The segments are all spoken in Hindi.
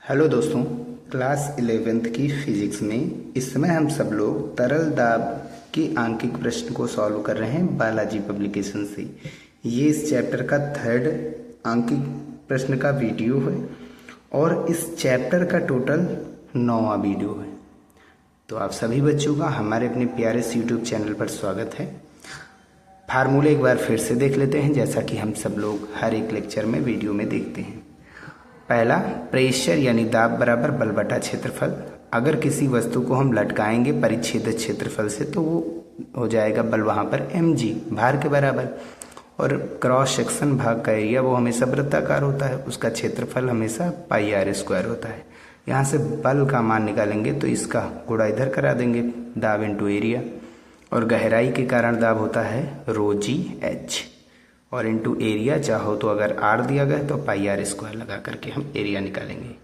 हेलो दोस्तों, क्लास 11th की फिजिक्स में इस समय हम सब लोग तरल दाब के आंकिक प्रश्न को सॉल्व कर रहे हैं बालाजी पब्लिकेशन से। ये इस चैप्टर का थर्ड आंकिक प्रश्न का वीडियो है और इस चैप्टर का टोटल 9वां वीडियो है। तो आप सभी बच्चों का हमारे अपने प्यारे से यूट्यूब चैनल पर स्वागत है। फार्मूले एक बार फिर से देख लेते हैं, जैसा कि हम सब लोग हर एक लेक्चर में वीडियो में देखते हैं। पहला, प्रेशर यानी दाब बराबर बल बटा क्षेत्रफल। अगर किसी वस्तु को हम लटकाएंगे परिच्छेदित क्षेत्रफल से तो वो हो जाएगा बल वहाँ पर mg भार के बराबर, और क्रॉस सेक्शन भाग का एरिया वो हमेशा वृत्ताकार होता है, उसका क्षेत्रफल हमेशा पाई आर स्क्वायर होता है। यहाँ से बल का मान निकालेंगे तो इसका गुणा इधर करा देंगे, दाब इंटू एरिया, और गहराई के कारण दाब होता है रो जी एच, और इंटू एरिया चाहो तो अगर आर दिया गया तो पाई आर स्क्वायर लगा करके हम एरिया निकालेंगे,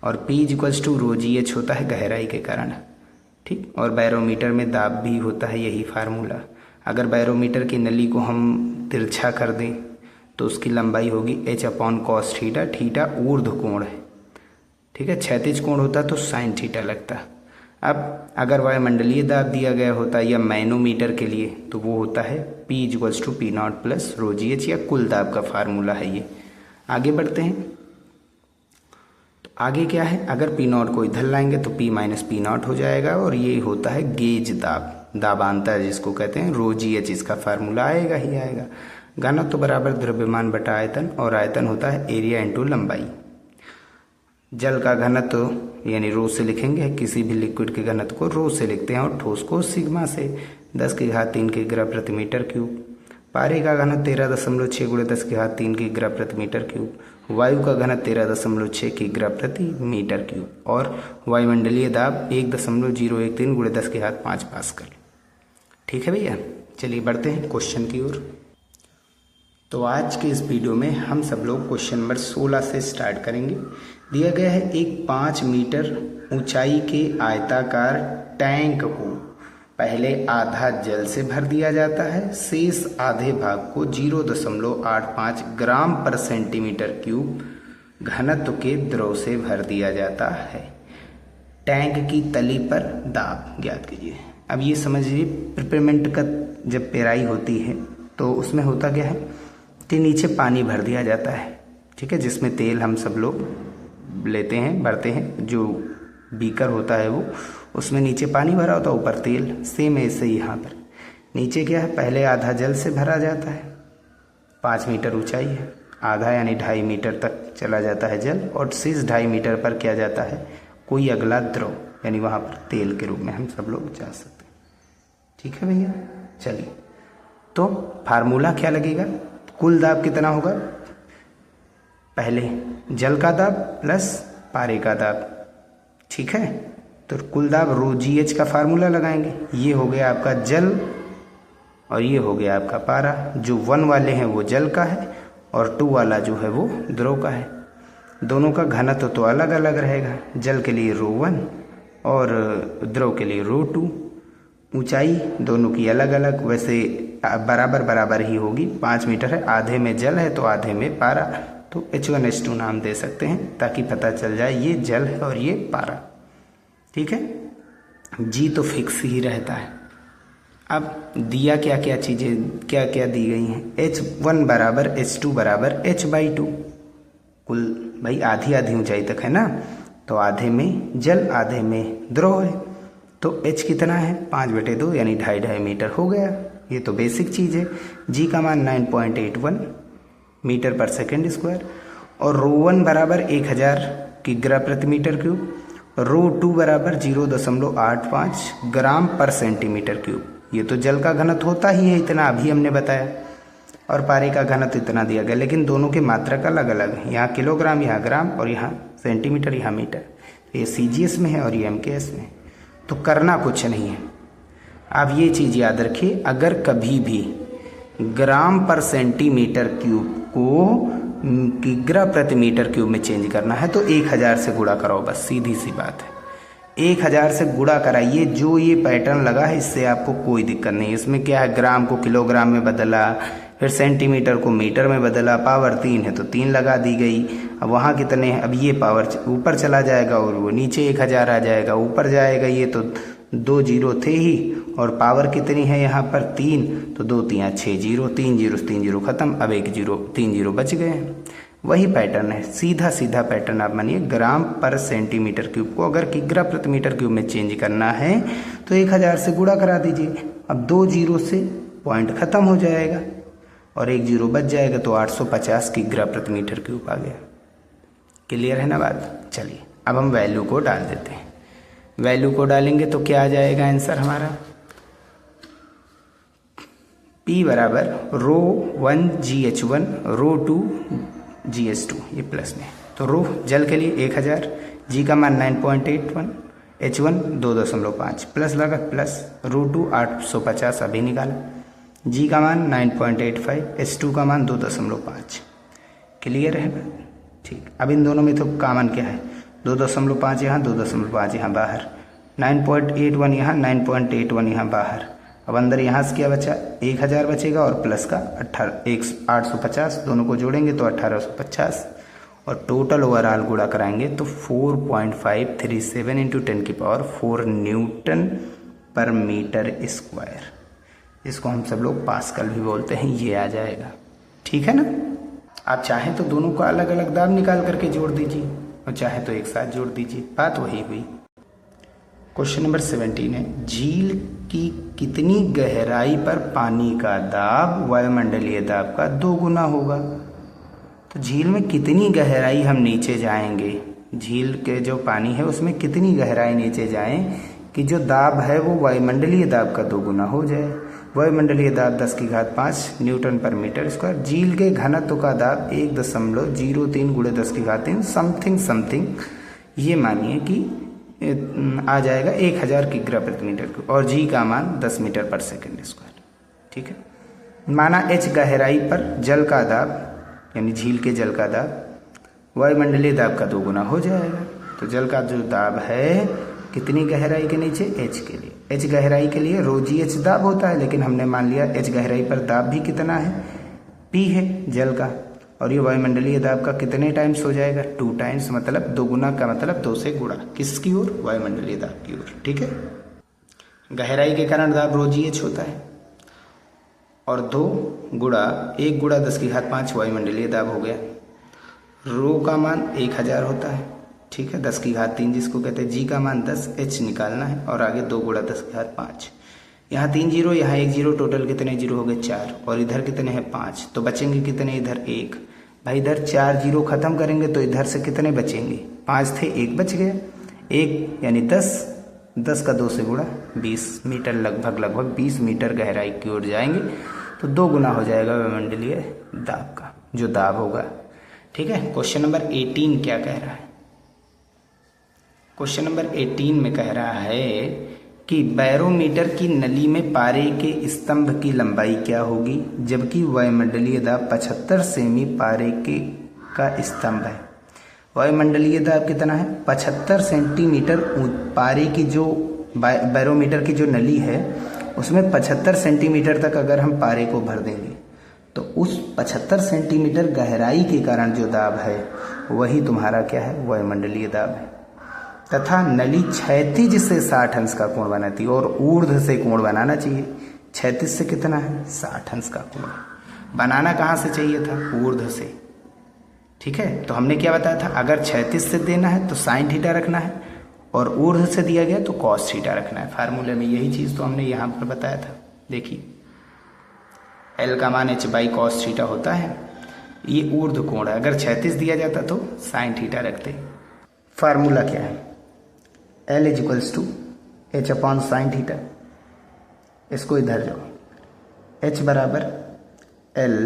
और P equals to rho g h होता है गहराई के कारण, ठीक। और बैरोमीटर में दाब भी होता है यही फार्मूला। अगर बैरोमीटर की नली को हम तिरछा कर दें तो उसकी लंबाई होगी H upon cos theta. Theta ऊर्ध्व कोण है, ठीक है, क्षैतिज कोण होता तो साइन थीटा लगता। अब अगर वायुमंडलीय दाब दिया गया होता या मैनोमीटर के लिए तो वो होता है P equals to P naught plus rho g h, या कुल दाब का फार्मूला है ये। आगे बढ़ते हैं, तो आगे क्या है, अगर P नॉट को इधर लाएंगे तो P माइनस पी नॉट हो जाएगा, और ये होता है गेज दाब, दाबांतर जिसको कहते हैं, रो जी एच इसका फार्मूला आएगा ही आएगा। घनत्व तो बराबर द्रव्यमान बटा आयतन, और आयतन होता है एरिया इंटू लंबाई। जल का घनत्व यानी रो से लिखेंगे, किसी भी लिक्विड के घनत्व को रो से लिखते हैं, और ठोस को सिग्मा से 10⁻³ किग्रा प्रति मीटर क्यूब। पारे का घनत्व 13.6 × 10⁻³ किग्रा प्रति मीटर क्यूब। वायु का घनत्व 13.6 किग्रा प्रति मीटर क्यूब, और वायुमंडलीय दाब 1.013 × 10⁵ पास्कल। ठीक है भैया, चलिए बढ़ते हैं क्वेश्चन की ओर। तो आज के इस वीडियो में हम सब लोग क्वेश्चन नंबर 16 से स्टार्ट करेंगे। दिया गया है एक 5 मीटर ऊंचाई के आयताकार टैंक को पहले आधा जल से भर दिया जाता है, शेष आधे भाग को 0.85 ग्राम पर सेंटीमीटर क्यूब घनत्व के द्रव से भर दिया जाता है। टैंक की तली पर दाब ज्ञात कीजिए। अब ये समझिए, प्रिपेयरमेंट का जब पेराई होती है तो उसमें होता क्या है कि नीचे पानी भर दिया जाता है, ठीक है, जिसमें तेल हम सब लोग लेते हैं, भरते हैं, जो बीकर होता है वो, उसमें नीचे पानी भरा होता है, ऊपर तेल। सेम ऐसे ही यहाँ पर नीचे क्या है, पहले आधा जल से भरा जाता है, 5 मीटर ऊंचाई है, आधा यानी 2.5 मीटर तक चला जाता है जल, और शेष 2.5 मीटर पर क्या जाता है, कोई अगला द्रव, यानी वहाँ पर तेल के रूप में हम सब लोग जा सकते हैं। ठीक है भैया, चलिए, तो फार्मूला क्या लगेगा, कुल दाब कितना होगा, पहले जल का दाब प्लस पारे का दाब, ठीक है। तो कुल दाब रो जी एच का फार्मूला लगाएंगे। ये हो गया आपका जल और ये हो गया आपका पारा। जो 1 वाले हैं वो जल का है और 2 वाला जो है वो द्रव का है। दोनों का घनत्व तो अलग अलग रहेगा, जल के लिए रो 1 और द्रव के लिए रो 2। ऊंचाई दोनों की अलग अलग, वैसे बराबर बराबर ही होगी, 5 मीटर है, आधे में जल है तो आधे में पारा, तो H1H2 नाम दे सकते हैं ताकि पता चल जाए ये जल है और ये पारा। ठीक है, जी तो फिक्स ही रहता है। अब दिया क्या क्या चीज़ें क्या क्या दी गई हैं, H1 बराबर H2 बराबर H/2। कुल भाई आधी आधी ऊंचाई तक है ना, तो आधे में जल आधे में द्रव है, तो H कितना है, 5/2 यानी 2.5 मीटर हो गया। ये तो बेसिक चीज़ है। जी का मान 9.81 मीटर पर सेकेंड स्क्वायर, और रो 1 बराबर 1000 किग्रा प्रति मीटर क्यूब, रो 2 बराबर 0.85 ग्राम पर सेंटीमीटर क्यूब। ये तो जल का घनत्व होता ही है इतना, अभी हमने बताया, और पारे का घनत्व इतना दिया गया, लेकिन दोनों के मात्रक अलग अलग है, यहाँ किलोग्राम, यहाँ ग्राम, और यहाँ सेंटीमीटर, यहाँ मीटर। ये CGS में है और ये MKS में। तो करना कुछ नहीं है, आप ये चीज़ याद रखिए, अगर कभी भी ग्राम पर सेंटीमीटर क्यूब को किग्रा प्रति मीटर क्यूब में चेंज करना है तो 1000 से गुणा कराओ, बस सीधी सी बात है। 1000 से गुणा कराइए, जो ये पैटर्न लगा है इससे आपको कोई दिक्कत नहीं। इसमें क्या है, ग्राम को किलोग्राम में बदला, फिर सेंटीमीटर को मीटर में बदला, पावर 3 है तो 3 लगा दी गई। अब वहाँ कितने हैं, अब ये पावर ऊपर चला जाएगा और वो नीचे 1000 आ जाएगा, ऊपर जाएगा, ये तो 2 जीरो थे ही और पावर कितनी है यहाँ पर 3, तो 2 3 6 जीरो, 3 जीरो 3 जीरो खत्म, अब 1 जीरो 3 जीरो बच गए हैं। वही पैटर्न है, सीधा सीधा पैटर्न आप मानिए ग्राम पर सेंटीमीटर क्यूब को अगर किग्रा प्रति मीटर क्यूब में चेंज करना है तो 1000 से गुणा करा दीजिए। अब 2 जीरो से पॉइंट खत्म हो जाएगा और 1 जीरो बच जाएगा, तो 850 किग्रा प्रति मीटर क्यूब आ गया। क्लियर है ना बात? चलिए अब हम वैल्यू को डाल देते हैं। वैल्यू को डालेंगे तो क्या आ जाएगा आंसर हमारा, P बराबर ρ1 GH1 ρ2 GH2, ये प्लस में, तो रो जल के लिए 1000, जी का मान 9.81, H1 2.5 प्लस लगा प्लस, ρ2 850 अभी निकाला, जी का मान 9.85, H2 का मान 2.5। क्लियर है? ठीक। अब इन दोनों में तो कॉमन क्या है, 2.5 यहाँ, 2.5 यहाँ बाहर, 9.81 यहाँ, 9.81 यहाँ बाहर। अब अंदर यहाँ से क्या बचा, 1000 बचेगा और प्लस का 850, दोनों को जोड़ेंगे तो 1850 और टोटल ओवरऑल गुणा कराएंगे तो 4.537 इंटू 10⁴ न्यूटन पर मीटर स्क्वायर। इसको हम सब लोग पास्कल भी बोलते हैं, ये आ जाएगा। ठीक है ना? आप चाहें तो दोनों को अलग अलग दाब निकाल करके जोड़ दीजिए और चाहे तो एक साथ जोड़ दीजिए, बात वही हुई। क्वेश्चन नंबर 17 है, झील की कितनी गहराई पर पानी का दाब वायुमंडलीय दाब का 2 गुना होगा? तो झील में कितनी गहराई हम नीचे जाएंगे, झील के जो पानी है उसमें कितनी गहराई नीचे जाएं कि जो दाब है वो वायुमंडलीय दाब का 2 गुना हो जाए। वायुमंडलीय दाब 10⁵ न्यूटन पर मीटर स्क्वायर। झील के घनत्व का दाब 1.03 × 10⁵ समथिंग, ये मानिए कि आ जाएगा 1000 किग्रा प्रति मीटर क्यूब और जी का मान 10 मीटर पर सेकंड स्क्वायर। ठीक है, माना H गहराई पर जल का दाब यानी झील के जल का दाब वायुमंडलीय दाब का 2 गुना हो जाएगा। तो जल का जो दाब है कितनी गहराई के नीचे, H के लिए, H गहराई के लिए ρgh दाब होता है, लेकिन हमने मान लिया H गहराई पर दाब भी कितना है, P है जल का, और ये वायुमंडलीय दाब का कितने टाइम्स हो जाएगा, 2 टाइम्स, मतलब 2 गुना का मतलब 2 से गुणा, किसकी ओर, वायुमंडलीय दाब की ओर। ठीक है, गहराई के कारण दाब ρgh होता है और 2 गुणा 1 गुणा 10⁵ वायुमंडलीय दाब हो गया। रो का मान 1000 होता है, ठीक है, 10⁵3 जिसको कहते हैं, जी का मान 10, H निकालना है और आगे 2 गुणा 10⁵5, यहाँ 3 जीरो, यहाँ 1 जीरो, टोटल कितने जीरो हो गए 4 और इधर कितने हैं 5, तो बचेंगे कितने इधर 1। भाई इधर 4 जीरो खत्म करेंगे तो इधर से कितने बचेंगे, 5 थे 1 बच गया, 1 यानी 10 का 2 से गुणा 20 मीटर, लगभग 20 मीटर गहराई की ओर जाएंगे तो 2 गुना हो जाएगा वायुमंडलीय दाब का जो दाब होगा। ठीक है, क्वेश्चन नंबर 18 क्या कह रहा है, क्वेश्चन नंबर 18 में कह रहा है कि बैरोमीटर की नली में पारे के स्तंभ की लंबाई क्या होगी जबकि वायुमंडलीय दाब 75 सेमी पारे के का स्तंभ है। वायुमंडलीय दाब कितना है, 75 सेंटीमीटर। पारे की जो बैरोमीटर की जो नली है उसमें 75 सेंटीमीटर तक अगर हम पारे को भर देंगे तो उस 75 सेंटीमीटर गहराई के कारण जो दाब है वही तुम्हारा क्या है, वायुमंडलीय दाब है। तथा नली क्षैतिज से 60 अंश का कोण बनाती है और ऊर्ध्व से कोण बनाना चाहिए। क्षैतिज से कितना है, 60 अंश का कोण बनाना कहाँ से चाहिए था, ऊर्ध्व से। ठीक है, तो हमने क्या बताया था, अगर क्षैतिज से देना है तो साइन थीटा रखना है और ऊर्ध्व से दिया गया तो कॉस थीटा रखना है। फार्मूले में यही चीज़ तो हमने यहाँ पर बताया था। देखिए L का मान h/cos थीटा होता है, ये ऊर्ध्व कोण है, अगर क्षैतिज दिया जाता तो साइन थीटा रखते। फार्मूला क्या है, L = h/sin थीटा, इसको इधर जाओ, H बराबर L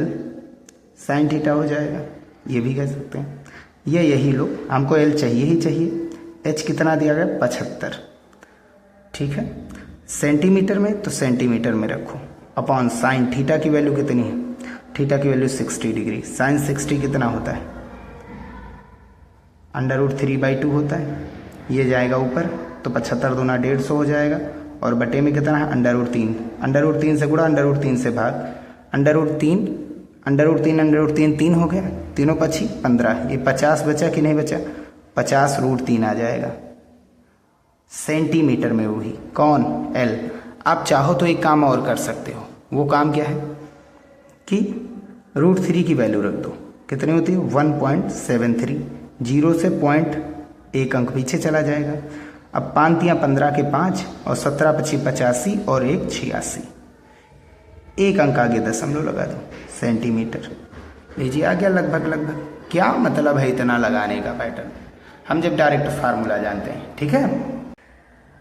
sin थीटा हो जाएगा, ये भी कह सकते हैं। ये यही लो, हमको L चाहिए ही चाहिए, H कितना दिया गया 75, ठीक है, सेंटीमीटर में तो सेंटीमीटर में रखो, अपॉन साइन थीटा की वैल्यू कितनी है, थीटा की वैल्यू 60 डिग्री, साइन 60 कितना होता है, √3/2 होता है, ये जाएगा ऊपर तो 75 दूना 150 हो जाएगा और बटे में कितना है √3, √3 से गुणा, √3 से भाग, √3 √3 3 हो गया, तीनों पची 15, ये 50 बचा कि नहीं बचा, 50√3 आ जाएगा सेंटीमीटर में, वही कौन, L। आप चाहो तो एक काम और कर सकते हो, वो काम क्या है कि √3 की वैल्यू रख दो, कितनी होती है 1.73, 0 से पॉइंट 1 अंक पीछे चला जाएगा। अब 5 या 15 के 5 और 17 पची 85 और 1 86, 1 अंक आगे दशमलव लगा दो, सेंटीमीटर। लीजिए आ गया लगभग। क्या मतलब है इतना लगाने का पैटर्न, हम जब डायरेक्ट फार्मूला जानते हैं, ठीक है।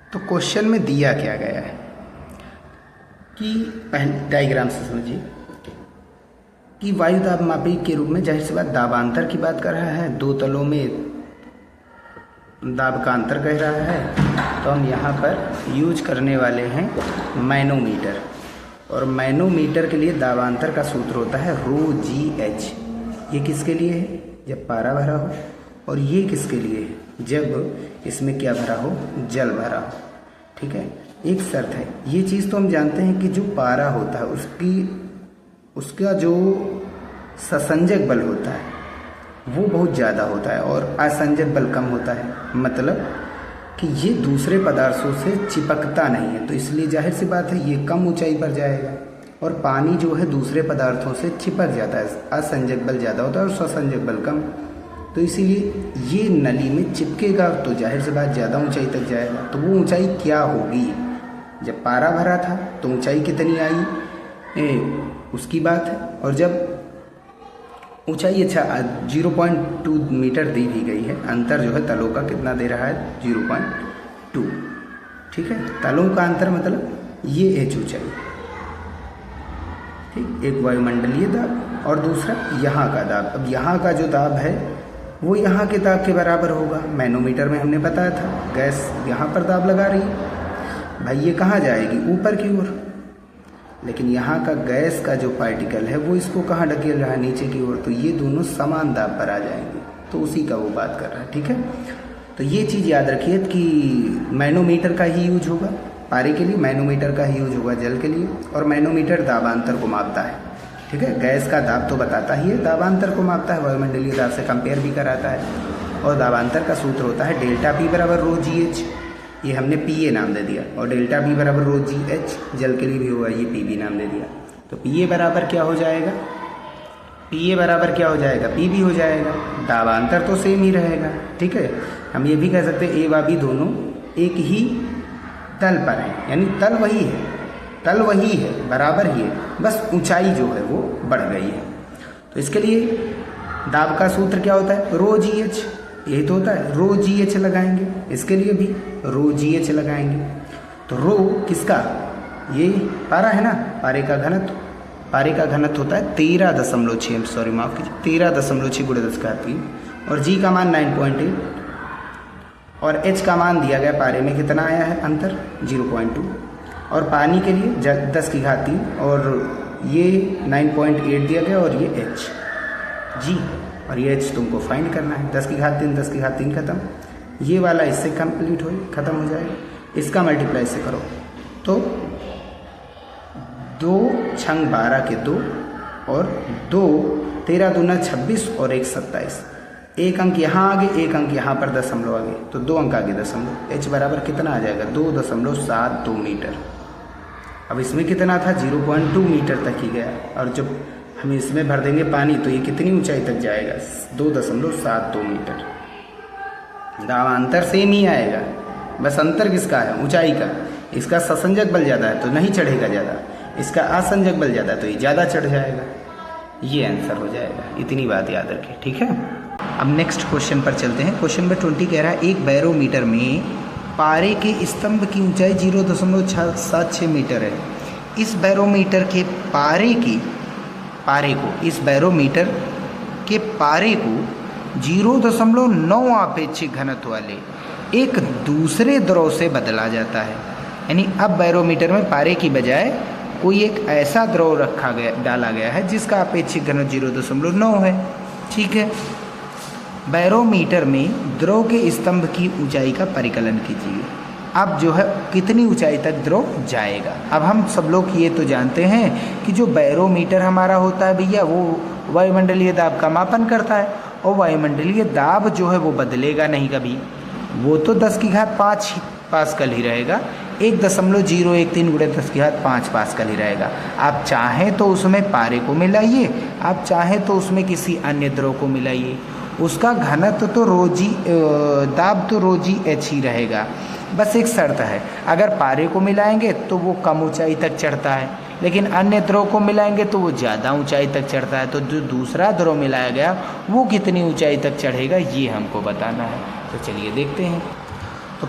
तो क्वेश्चन में दिया क्या गया है कि पहले डायग्राम से समझिए कि वायु दाब मापी के रूप में, जाहिर सी बात दाबांतर की बात कर रहा है, दो तलों में दाब का अंतर कह रहा है, तो हम यहाँ पर यूज करने वाले हैं मैनोमीटर। और मैनोमीटर के लिए दाबांतर का सूत्र होता है ρGH। ये किसके लिए है, जब पारा भरा हो, और ये किसके लिए है, जब इसमें क्या भरा हो, जल भरा हो, ठीक है। एक शर्त है, ये चीज़ तो हम जानते हैं कि जो पारा होता है उसका जो ससंजक बल होता है वो बहुत ज़्यादा होता है और असंजक बल कम होता है, मतलब कि ये दूसरे पदार्थों से चिपकता नहीं है, तो इसलिए जाहिर सी बात है ये कम ऊंचाई पर जाएगा। और पानी जो है दूसरे पदार्थों से चिपक जाता है, असंजक बल ज़्यादा होता है और स्वसंजक बल कम, तो इसीलिए ये नली में चिपकेगा तो जाहिर सी बात ज़्यादा ऊंचाई तक जाएगा। तो वो ऊंचाई क्या होगी, जब पारा भरा था तो ऊंचाई कितनी आई उसकी बात है, और जब ऊंचाई 0.2 मीटर दी भी गई है, अंतर जो है तलों का कितना दे रहा है 0.2, ठीक है। तलों का अंतर मतलब ये H ऊंचाई, ठीक, एक वायुमंडलीय दाब और दूसरा यहाँ का दाब। अब यहाँ का जो दाब है वो यहाँ के दाब के बराबर होगा, मैनोमीटर में हमने बताया था। गैस यहाँ पर दाब लगा रही है भाई, ये कहाँ जाएगी, ऊपर की ओर, लेकिन यहाँ का गैस का जो पार्टिकल है वो इसको कहाँ ढकेल रहा है, नीचे की ओर, तो ये दोनों समान दाब पर आ जाएंगे, तो उसी का वो बात कर रहा है, ठीक है। तो ये चीज़ याद रखिए कि मैनोमीटर का ही यूज होगा पारे के लिए, मैनोमीटर का ही यूज होगा जल के लिए, और मैनोमीटर दाबांतर को मापता है, ठीक है। गैस का दाब तो बताता ही है, दाबांतर को मापता है, वायुमंडलीय दाब से कंपेयर भी कराता है। और दाबांतर का सूत्र होता है ΔP बराबर ρGH, ये हमने PA नाम दे दिया, और ΔP बराबर ρGH जल के लिए भी होगा, ये PB नाम दे दिया। तो PA बराबर क्या हो जाएगा, PA बराबर क्या हो जाएगा, PB हो जाएगा। दाबांतर तो सेम ही रहेगा, ठीक है। हम ये भी कह सकते हैं A व B दोनों एक ही तल पर है, यानी तल वही है, बराबर ही है, बस ऊंचाई जो है वो बढ़ गई है। तो इसके लिए दाब का सूत्र क्या होता है, ρGH, यही तो होता है, ρGH लगाएंगे, इसके लिए भी ρGH लगाएंगे। तो रो किसका, ये पारा है ना, पारे का घनत्व होता है 13.6, सॉरी माफ कीजिए 13.6 × 10⁻³ और G का मान 9.8 और H का मान दिया गया पारे में कितना आया है अंतर 0.2, और पानी के लिए 10⁻³ और ये 9.8 दिया गया, और ये H G और ये H तुमको फाइंड करना है। 10⁻³ खत्म, ये वाला इससे कंप्लीट खत्म हो जाएगा, इसका मल्टीप्लाई से करो तो 2 छंग 12 के 2 और 2 13 दूना 26 और 1 27, एक अंक यहाँ आगे, एक अंक यहाँ पर दशमलव आगे, तो 2 अंक आगे दशमलव। H बराबर कितना आ जाएगा 2.72 मीटर। अब इसमें कितना था 0.2 मीटर तक ही गया, और जब हम इसमें भर देंगे पानी तो ये कितनी ऊंचाई तक जाएगा 2.72 मीटर। दाबांतर सेम ही आएगा, बस अंतर किसका है, ऊंचाई का। इसका ससंजक बल ज़्यादा है तो नहीं चढ़ेगा ज़्यादा, इसका असंजक बल ज़्यादा है तो ये ज़्यादा चढ़ जाएगा, ये आंसर हो जाएगा। इतनी बात याद रखें, ठीक है। अब नेक्स्ट क्वेश्चन पर चलते हैं। क्वेश्चन नंबर 20 कह रहा है एक बैरोमीटर में पारे के स्तंभ की ऊंचाई 0.76 मीटर है। इस बैरोमीटर के पारे को 0.9 आपेक्षिक घनत्व वाले एक दूसरे द्रव से बदला जाता है। यानी अब बैरोमीटर में पारे की बजाय कोई एक ऐसा द्रव डाला गया है जिसका अपेक्षिक घनत्व 0.9 है, ठीक है। बैरोमीटर में द्रव के स्तंभ की ऊंचाई का परिकलन कीजिए। अब जो है कितनी ऊंचाई तक द्रव जाएगा। अब हम सब लोग ये तो जानते हैं कि जो बैरोमीटर हमारा होता है भैया वो वायुमंडलीय दाब का मापन करता है, और वायुमंडलीय दाब जो है वो बदलेगा नहीं कभी, वो तो 10⁵5 पास्कल ही रहेगा, 1.013 × 10⁵5 पास्कल ही रहेगा। आप चाहें तो उसमें पारे को मिलाइए, आप चाहें तो उसमें किसी अन्य द्रव को मिलाइए, उसका घनत्व तो रोजी दाब तो रोजी एच ही रहेगा। बस एक शर्त है, अगर पारे को मिलाएंगे तो वो कम ऊंचाई तक चढ़ता है, लेकिन अन्य द्रव को मिलाएंगे तो वो ज़्यादा ऊंचाई तक चढ़ता है। तो जो दूसरा द्रव मिलाया गया वो कितनी ऊंचाई तक चढ़ेगा ये हमको बताना है। तो चलिए देखते हैं। तो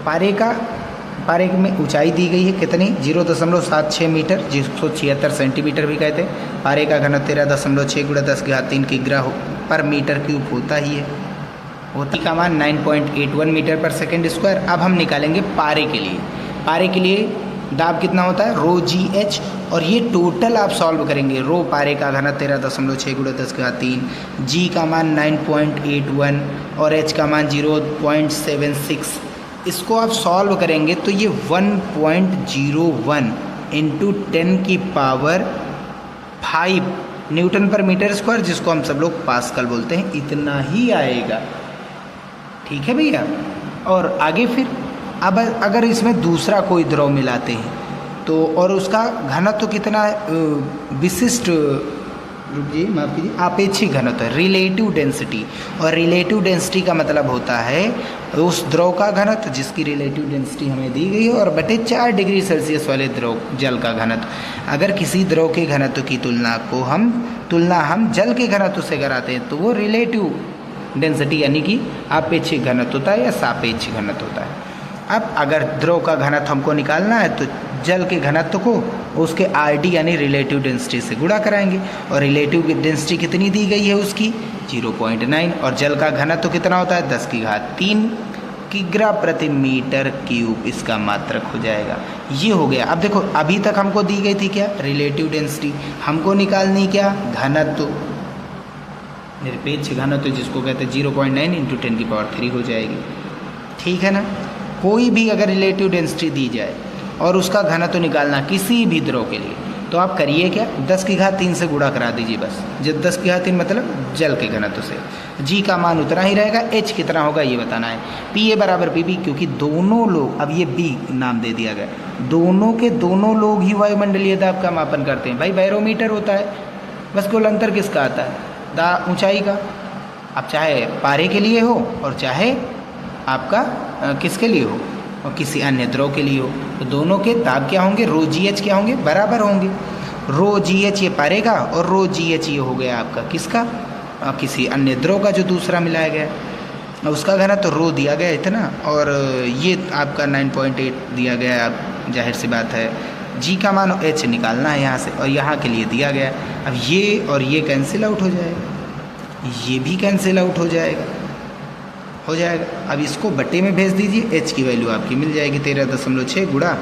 पारे में ऊंचाई दी गई है कितनी, 0.76 मीटर, जिसको 76 सेंटीमीटर भी कहते हैं। पारे का घनत्व 13.6 × 10⁻³ किग्रा पर मीटर क्यूब होता ही है। होती का मान 9.81 मीटर पर सेकेंड स्क्वायर। अब हम निकालेंगे पारे के लिए। पारे के लिए दाब कितना होता है, रो जी एच, और ये टोटल आप सॉल्व करेंगे। रो पारे का घनत्व 13.6 × 10⁻³, जी का मान 9.81 और एच का मान 0.76। इसको आप सॉल्व करेंगे तो ये 1.01 × 10⁵5 न्यूटन पर मीटर स्क्वायर, जिसको हम सब लोग पास्कल बोलते हैं, इतना ही आएगा। ठीक है भैया। और आगे फिर अब अगर इसमें दूसरा कोई द्रव मिलाते हैं तो, और उसका घनत्व कितना विशिष्ट, रुकिए माफ कीजिए, आपेक्षिक घनत्व है, रिलेटिव डेंसिटी। और रिलेटिव डेंसिटी का मतलब होता है उस द्रव का घनत्व जिसकी रिलेटिव डेंसिटी हमें दी गई है, और बटे 4 डिग्री सेल्सियस वाले द्रव जल का घनत्व। अगर किसी द्रव के घनत्व की तुलना हम जल के घनत्व से कराते हैं तो वो रिलेटिव डेंसिटी यानी कि आपेक्षिक घनत्व होता है या सापेक्षिक घनत्व होता है। अब अगर द्रव का घनत्व हमको निकालना है तो जल के घनत्व को उसके RD यानी रिलेटिव डेंसिटी से गुणा कराएंगे, और रिलेटिव डेंसिटी कितनी दी गई है उसकी 0.9, और जल का घनत्व कितना होता है 10⁻³ किग्रा प्रति मीटर क्यूब, इसका मात्रक हो जाएगा। ये हो गया। अब देखो अभी तक हमको दी गई थी क्या, रिलेटिव डेंसिटी, हमको निकालनी क्या, घनत्व, निरपेक्ष घनत्व जिसको कहते हैं 0.9 × 10⁻³ हो जाएगी। ठीक है ना। कोई भी अगर रिलेटिव डेंसिटी दी जाए और उसका घनत्व निकालना किसी भी द्रव के लिए, तो आप करिए क्या, 10⁻³ से गुणा करा दीजिए बस। जब 10⁻³ मतलब जल के घनत्व से। जी का मान उतना ही रहेगा, एच कितना होगा ये बताना है। पी ए बराबर पी बी, क्योंकि दोनों लोग, अब ये बी नाम दे दिया गया, दोनों के दोनों लोग ही वायुमंडलीय दाब का मापन करते हैं। भाई बैरोमीटर होता है, बस कुल अंतर किसका आता है, ऊंचाई का। अब चाहे पारे के लिए हो और चाहे आपका किसके लिए हो, और किसी अन्य द्रव के लिए हो, तो दोनों के दाब क्या होंगे, रो जी एच क्या होंगे, बराबर होंगे। रो जी एच ये पारे का, और रो जी एच ये हो गया आपका किसका, किसी अन्य द्रव का जो दूसरा मिलाया गया। उसका घनत्व तो रो दिया गया इतना, और ये आपका 9.8 दिया गया। आप जाहिर सी बात है जी का मान एच निकालना है यहाँ से, और यहाँ के लिए दिया गया। अब ये और ये कैंसिल आउट हो जाएगा, ये भी कैंसिल आउट हो जाएगा। अब इसको बटे में भेज दीजिए, एच की वैल्यू आपकी मिल जाएगी 13.6 गुणा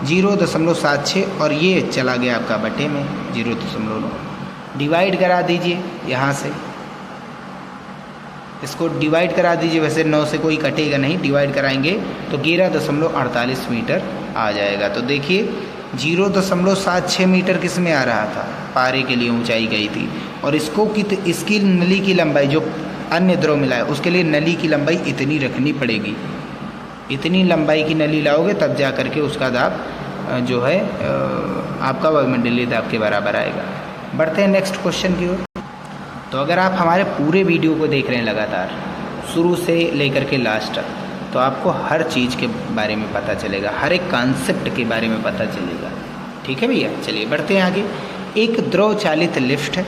0.76, और ये चला गया आपका बटे में 0.9। डिवाइड करा दीजिए यहाँ से, इसको डिवाइड करा दीजिए। वैसे 9 से कोई कटेगा नहीं, डिवाइड कराएंगे तो 11.48 मीटर आ जाएगा। तो देखिए 0.76 मीटर किस में आ रहा था, पारे के लिए ऊंचाई गई थी, और इसको इसकी नली की लंबाई जो अन्य द्रव मिला है उसके लिए नली की लंबाई इतनी रखनी पड़ेगी। इतनी लंबाई की नली लाओगे तब जा करके उसका दाब जो है आपका वायुमंडलीय दाब के बराबर आएगा। बढ़ते हैं नेक्स्ट क्वेश्चन की ओर। तो अगर आप हमारे पूरे वीडियो को देख रहे हैं लगातार शुरू से लेकर के लास्ट तक, तो आपको हर चीज़ के बारे में पता चलेगा, हर एक कॉन्सेप्ट के बारे में पता चलेगा। ठीक है भैया, चलिए बढ़ते हैं आगे। एक द्रव चालित लिफ्ट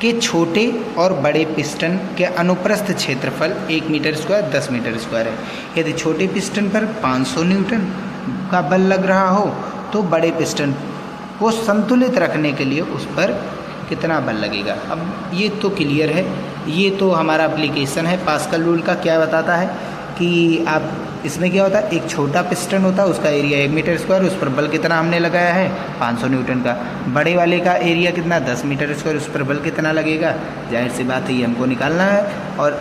के छोटे और बड़े पिस्टन के अनुप्रस्थ क्षेत्रफल 1 मीटर स्क्वायर 10 मीटर स्क्वायर है। यदि छोटे पिस्टन पर 500 न्यूटन का बल लग रहा हो तो बड़े पिस्टन को संतुलित रखने के लिए उस पर कितना बल लगेगा। अब ये तो क्लियर है, ये तो हमारा एप्लीकेशन है पास्कल रूल का। क्या बताता है कि आप इसमें क्या होता है, एक छोटा पिस्टन होता है, उसका एरिया 1 मीटर स्क्वायर, उस पर बल कितना हमने लगाया है 500 न्यूटन का। बड़े वाले का एरिया कितना 10 मीटर स्क्वायर, उस पर बल कितना लगेगा, जाहिर सी बात है ये हमको निकालना है। और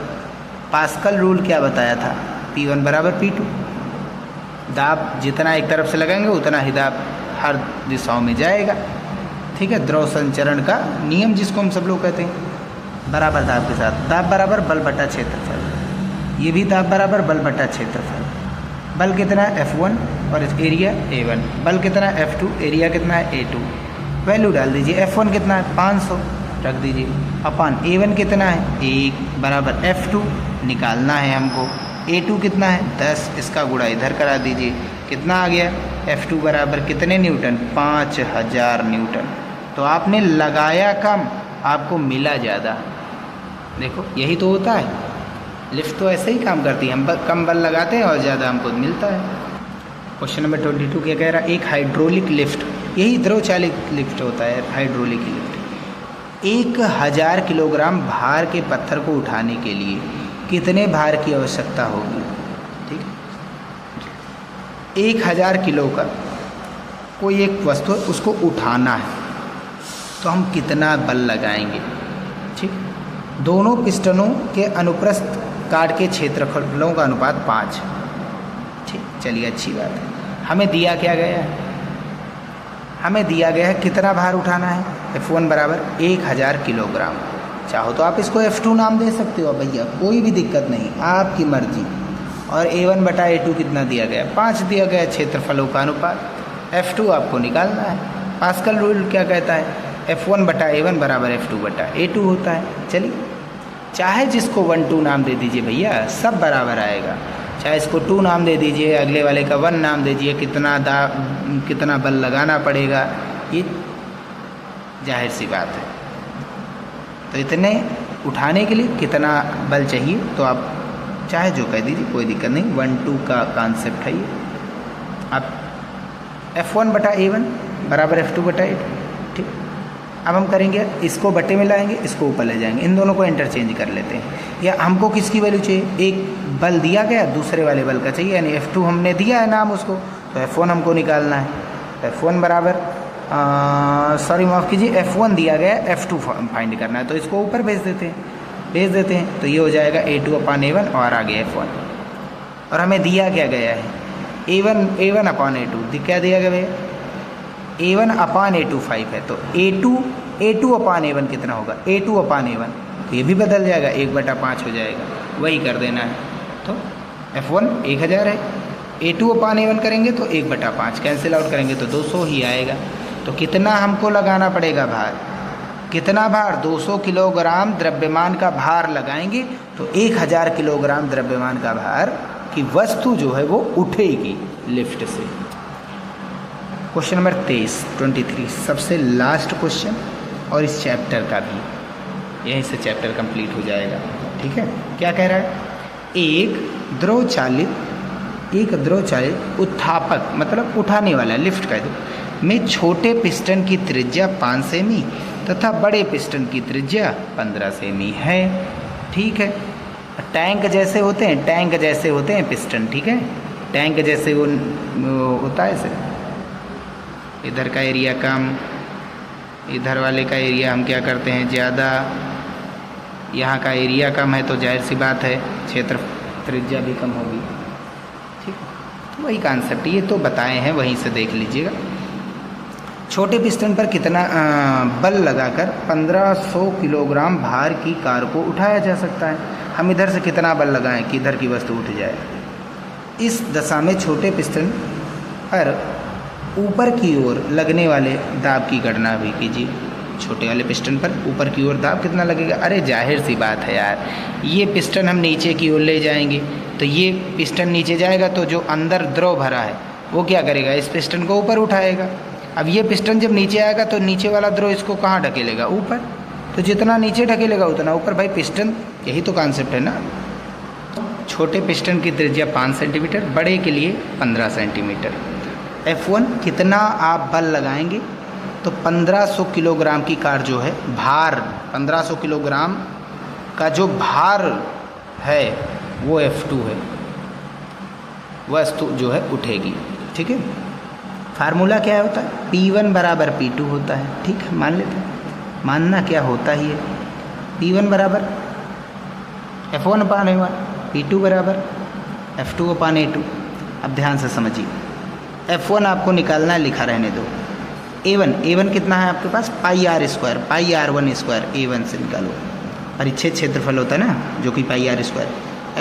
पास्कल रूल क्या बताया था, P1 बराबर P2। दाब जितना एक तरफ से लगाएंगे उतना ही दाब हर दिशाओं में जाएगा। ठीक है, द्रव संचरण का नियम जिसको हम सब लोग कहते हैं। बराबर दाब के साथ दाब बराबर बल बटा क्षेत्रफल, ये भी दाब बराबर बल बटा क्षेत्रफल। बल कितना है F1 और एरिया A1, बल कितना है F2, एरिया कितना है A2। वैल्यू डाल दीजिए, F1 कितना है 500 रख दीजिए, अपान A1 कितना है 1 बराबर F2 निकालना है हमको। A2 कितना है 10, इसका गुणा इधर करा दीजिए, कितना आ गया F2 बराबर कितने न्यूटन 5000 न्यूटन। तो आपने लगाया कम, आपको मिला ज़्यादा। देखो यही तो होता है, लिफ्ट तो ऐसे ही काम करती है, हम कम बल लगाते हैं और ज़्यादा हमको मिलता है। क्वेश्चन नंबर 22 क्या कह रहा है, एक हाइड्रोलिक लिफ्ट, यही द्रव चालित लिफ्ट होता है हाइड्रोलिक लिफ्ट, 1000 किलोग्राम भार के पत्थर को उठाने के लिए कितने भार की आवश्यकता होगी। ठीक है, 1000 किलो का कोई एक वस्तु है, उसको उठाना है, तो हम कितना बल लगाएंगे। ठीक, दोनों पिस्टनों के अनुप्रस्थ काट के क्षेत्रफलों का अनुपात 5। ठीक, चलिए अच्छी बात है। हमें दिया क्या गया है, हमें दिया गया है कितना भार उठाना है, F1 बराबर 1000 किलोग्राम। चाहो तो आप इसको F2 नाम दे सकते हो भैया, कोई भी दिक्कत नहीं, आपकी मर्जी। और A1 बटा A2 कितना दिया गया, 5 दिया गया, क्षेत्रफलों का अनुपात। F2 आपको निकालना है। पास्कल रूल क्या कहता है, F1 बटा A1 बराबर F2 बटा A2 होता है। चलिए, चाहे जिसको 1 2 नाम दे दीजिए भैया, सब बराबर आएगा। चाहे इसको 2 नाम दे दीजिए, अगले वाले का 1 नाम दीजिए, कितना बल लगाना पड़ेगा, ये जाहिर सी बात है। तो इतने उठाने के लिए कितना बल चाहिए, तो आप चाहे जो कह दीजिए, कोई दिक्कत नहीं। 1 2 का कॉन्सेप्ट है ये। अब F1 बटा A1 बराबर F2 बटा A2। ठीक, अब हम करेंगे, इसको बट्टे में लाएंगे, इसको ऊपर ले जाएंगे, इन दोनों को इंटरचेंज कर लेते हैं। या हमको किसकी वैल्यू चाहिए, एक बल दिया गया, दूसरे वाले बल का चाहिए, यानी F2 हमने दिया है नाम उसको, तो F1 हमको निकालना है। F1 बराबर माफ़ कीजिए, F1 दिया गया, F2 फाइंड करना है, तो इसको ऊपर भेज देते हैं, तो ये हो जाएगा A2 अपान A1 और आगे F1। और हमें दिया क्या गया है, A1 अपान A2 क्या दिया गया भैया, A1 अपान A2 5 है, तो A2 अपान A1 कितना होगा, A2 अपान A1, तो ये भी बदल जाएगा, 1/5 हो जाएगा, वही कर देना है। तो F1 1000 है, A2 अपान A1 करेंगे तो 1/5, कैंसिल आउट करेंगे तो 200 ही आएगा। तो कितना हमको लगाना पड़ेगा भार, कितना भार, 200 किलोग्राम द्रव्यमान का भार लगाएंगे, तो 1000 किलोग्राम द्रव्यमान का भार की वस्तु जो है वो उठेगी लिफ्ट से। क्वेश्चन नंबर 23 सबसे लास्ट क्वेश्चन, और इस चैप्टर का भी, यहीं से चैप्टर कंप्लीट हो जाएगा। ठीक है, क्या कह रहा है, एक द्रव चालित उत्थापक मतलब उठाने वाला लिफ्ट का में छोटे पिस्टन की त्रिज्या 5 सेमी तथा बड़े पिस्टन की त्रिज्या 15 सेमी है। ठीक है, टैंक जैसे होते हैं पिस्टन। ठीक है, टैंक जैसे वो होता है सर, इधर का एरिया कम, इधर वाले का एरिया हम क्या करते हैं ज़्यादा, यहाँ का एरिया कम है तो जाहिर सी बात है क्षेत्र त्रिज्या भी कम होगी। ठीक, वही कॉन्सेप्ट ये तो बताए हैं, वहीं से देख लीजिएगा। छोटे पिस्टन पर कितना बल लगाकर 1500 किलोग्राम भार की कार को उठाया जा सकता है। हम इधर से कितना बल लगाएं कि इधर की वस्तु उठ जाए। इस दशा में छोटे पिस्टन पर ऊपर की ओर लगने वाले दाब की गणना भी कीजिए। छोटे वाले पिस्टन पर ऊपर की ओर दाब कितना लगेगा, अरे जाहिर सी बात है यार, ये पिस्टन हम नीचे की ओर ले जाएंगे तो ये पिस्टन नीचे जाएगा तो जो अंदर द्रव भरा है वो क्या करेगा, इस पिस्टन को ऊपर उठाएगा। अब ये पिस्टन जब नीचे आएगा तो नीचे वाला द्रव इसको कहाँ ढकेलेगा, ऊपर। तो जितना नीचे ढकेलेगा उतना ऊपर। भाई पिस्टन, यही तो कॉन्सेप्ट है ना। छोटे पिस्टन की त्रिज्या 5 सेंटीमीटर, बड़े के लिए 15 सेंटीमीटर। F1 कितना आप बल लगाएंगे, तो 1500 किलोग्राम की कार जो है, भार 1500 किलोग्राम का जो भार है वो F2 है, वस्तु जो है उठेगी। ठीक है, फार्मूला क्या होता है, P1 बराबर P2 होता है। ठीक है, मान लेते हैं, मानना क्या होता ही है, P1 बराबर F1 अपान A1, P2 बराबर F2 अपान A2। अब ध्यान से समझिए, F1 आपको निकालना है, लिखा रहने दो। A1 कितना है आपके पास, pi r square, pi R1 square A1 से निकालो, परिच्छेद क्षेत्रफल होता है ना जो कि पाई आर स्क्वायर।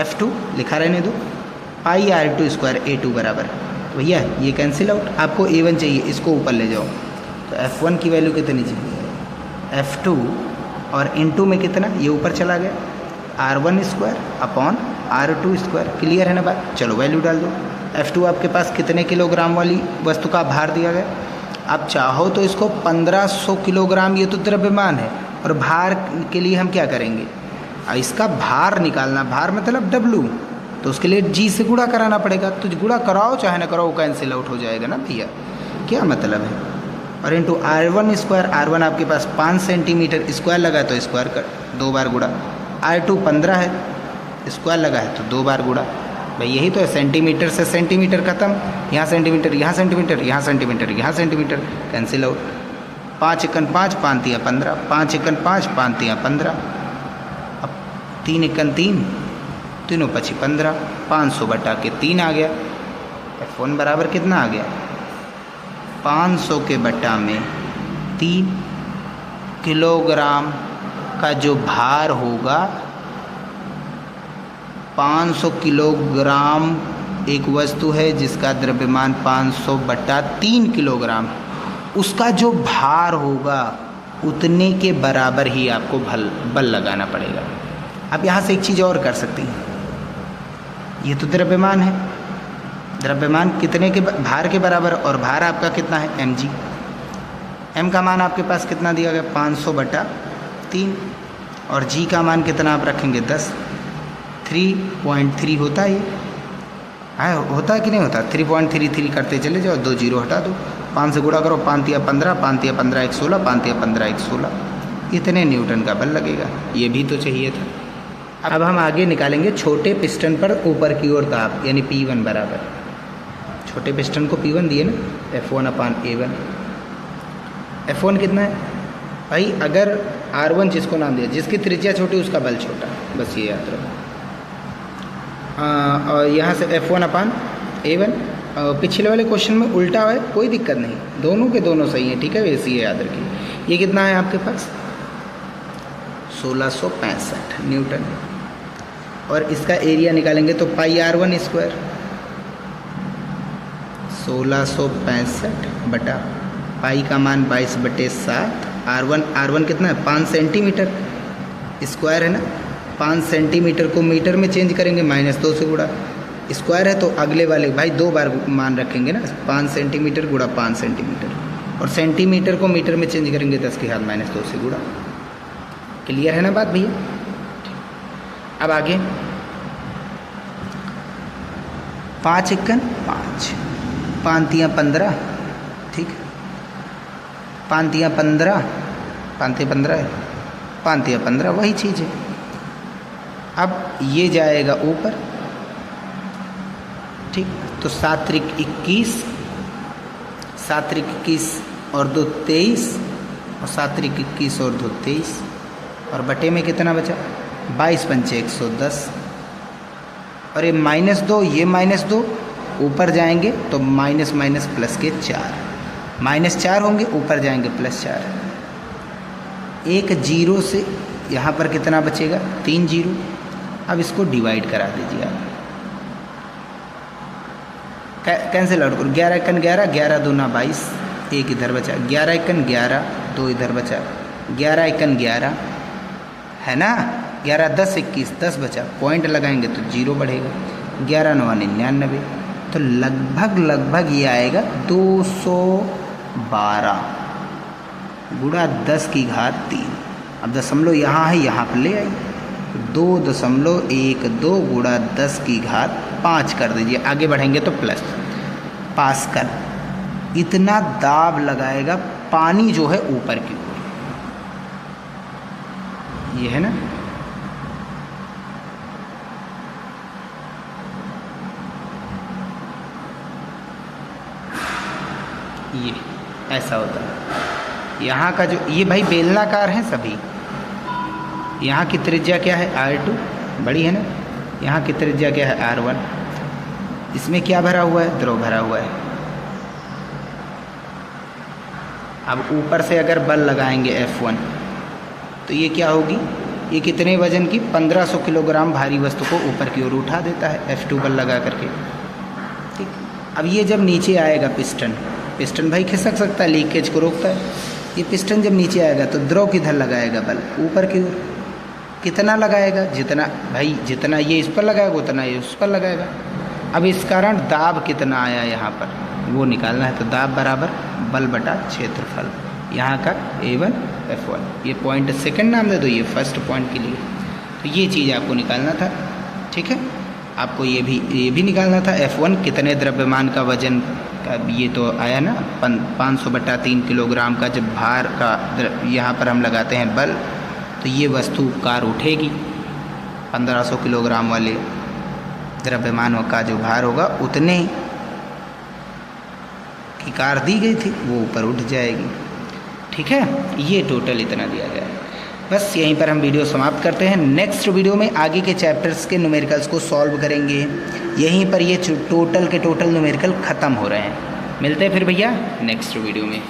F2 लिखा रहने दो, पाई R2 स्क्वायर A2 बराबर। तो भैया ये कैंसिल आउट, आपको A1 चाहिए, इसको ऊपर ले जाओ। तो F1 की वैल्यू कितनी चाहिए, F2 और इनटू में कितना, ये ऊपर चला गया, R1 square upon R2 square. Clear है ना बात, चलो वैल्यू डाल दो। F2 आपके पास कितने किलोग्राम वाली वस्तु का भार दिया गया, आप चाहो तो इसको 1500 किलोग्राम, ये तो द्रव्यमान है, और भार के लिए हम क्या करेंगे, इसका भार निकालना, भार मतलब W, तो उसके लिए G से गुणा कराना पड़ेगा। तो गुणा कराओ चाहे ना कराओ, कैंसिल आउट हो जाएगा ना भैया, क्या मतलब है। और इंटू R1 स्क्वायर, R1 आपके पास 5 सेंटीमीटर, स्क्वायर लगा है तो स्क्वायर कर 2 बार गुणा। R2 15 है, स्क्वायर लगा है तो 2 बार गुणा। भाई यही तो है, सेंटीमीटर से सेंटीमीटर खत्म, यहाँ सेंटीमीटर, यहाँ सेंटीमीटर, यहाँ सेंटीमीटर, यहाँ सेंटीमीटर, कैंसिल आउट। 5 एकन 5, 5 तिया 15, 5 एकन 5, 5 तिया 15, अब 3 एकन 3, तीनों पची 15, 500 बटा के 3 आ गया। F1 बराबर कितना आ गया, 500 के बटा में 3 किलोग्राम का जो भार होगा, 500 किलोग्राम एक वस्तु है जिसका द्रव्यमान 500 बटा 3 किलोग्राम, उसका जो भार होगा उतने के बराबर ही आपको बल लगाना पड़ेगा। आप यहाँ से एक चीज़ और कर सकती हैं, ये तो द्रव्यमान है, द्रव्यमान कितने के भार के बराबर, और भार आपका कितना है mg, m का मान आपके पास कितना दिया गया 500 बटा 3, और g का मान कितना आप रखेंगे 10, 3.3 होता है ये, हाँ होता है कि नहीं होता, 3.33 करते चले जाओ, 2 जीरो हटा दो, 5 से गुणा करो, 5 तिया 15, 5 तिया 15 1 16, 5 तिया 15 1 16, इतने न्यूटन का बल लगेगा। ये भी तो चाहिए था। अब हम आगे निकालेंगे छोटे पिस्टन पर ऊपर की ओर दाब, यानी P1 बराबर, छोटे पिस्टन को P1 दिए ना, F1 अपान A1। F1 कितना है भाई, अगर R1 जिसको नाम दिया, जिसकी त्रिज्या छोटी उसका बल छोटा, बस ये याद रखो। और यहाँ से F1 अपान A1, पिछले वाले क्वेश्चन में उल्टा है, कोई दिक्कत नहीं, दोनों के दोनों सही है, ठीक है, वैसे ये याद रखिए। ये कितना है आपके पास 1665 न्यूटन, और इसका एरिया निकालेंगे तो पाई R1 स्क्वायर, 1665 बटा पाई का मान 22/7, R1 कितना है 5 सेंटीमीटर, स्क्वायर है ना, 5 सेंटीमीटर को मीटर में चेंज करेंगे, -2 से गुणा, स्क्वायर है तो अगले वाले भाई 2 बार मान रखेंगे ना, 5 सेंटीमीटर गुणा 5 सेंटीमीटर, और सेंटीमीटर को मीटर में चेंज करेंगे 10 के घात -2 से गुणा। क्लियर है ना बात भैया। अब आगे 5 एकन 5, 5 तिया 15, ठीक, 5 तिया 15, 5 तिया 15 है, 5 तिया 15 वही चीज़ है। अब ये जाएगा ऊपर, ठीक, तो 7 त्रिक 21, 7 त्रिक 21 और 2 23, और 7 त्रिक 21 और 2 23, और बटे में कितना बचा 22 पंचे 110, और ये -2, ये -2 ऊपर जाएंगे तो माइनस माइनस प्लस के 4, -4 होंगे, ऊपर जाएंगे +4, एक जीरो से यहाँ पर कितना बचेगा 3 जीरो। अब इसको डिवाइड करा दीजिए आप, कैंसिल आउट करो, 11 एकन 11, 11 दूना 22, एक इधर बचा, 11 एकन 11, 2 इधर बचा, 11 एकन 11 है ना, 11 10 21 10 बचा, पॉइंट लगाएंगे तो 0 बढ़ेगा, 11 9 99, तो लगभग ये आएगा 212 गुणा 10 की घात 3। अब दशमलव यहाँ है, यहाँ पर ले आइए, 2.12 गुणा 10 की घात 5 कर दीजिए, आगे बढ़ेंगे तो प्लस, पास्कल, इतना दाब लगाएगा पानी जो है ऊपर की ओर, ये है ना, ये ऐसा होता है। यहाँ का जो ये भाई बेलनाकार हैं सभी, यहाँ की त्रिज्या क्या है R2 बड़ी है ना, यहाँ की त्रिज्या क्या है R1, इसमें क्या भरा हुआ है, द्रव भरा हुआ है। अब ऊपर से अगर बल लगाएंगे F1 तो ये क्या होगी, ये कितने वजन की 1500 किलोग्राम भारी वस्तु को ऊपर की ओर उठा देता है F2 बल लगा करके। ठीक, अब ये जब नीचे आएगा पिस्टन भाई खिसक सकता है, लीकेज को रोकता है। ये पिस्टन जब नीचे आएगा तो द्रव किधर लगाएगा, बल ऊपर की ओर। कितना लगाएगा, जितना ये इस पर लगाएगा उतना ये उस पर लगाएगा। अब इस कारण दाब कितना आया यहाँ पर वो निकालना है। तो दाब बराबर बल बटा क्षेत्रफल, यहाँ का A1 F1। ये पॉइंट सेकंड नाम दे दो, ये फर्स्ट पॉइंट के लिए। तो ये चीज़ आपको निकालना था। ठीक है, आपको ये भी निकालना था F1 कितने द्रव्यमान का वजन का, ये तो आया ना 500/3 किलोग्राम का जब भार का यहाँ पर हम लगाते हैं बल, तो ये वस्तु कार उठेगी। 1500 किलोग्राम वाले द्रव्यमान का जो भार होगा उतने की कार दी गई थी, वो ऊपर उठ जाएगी। ठीक है, ये टोटल इतना दिया गया है। बस यहीं पर हम वीडियो समाप्त करते हैं। नेक्स्ट वीडियो में आगे के चैप्टर्स के न्यूमेरिकल्स को सॉल्व करेंगे। यहीं पर ये टोटल के टोटल न्यूमेरिकल ख़त्म हो रहे हैं। मिलते हैं फिर भैया नेक्स्ट वीडियो में।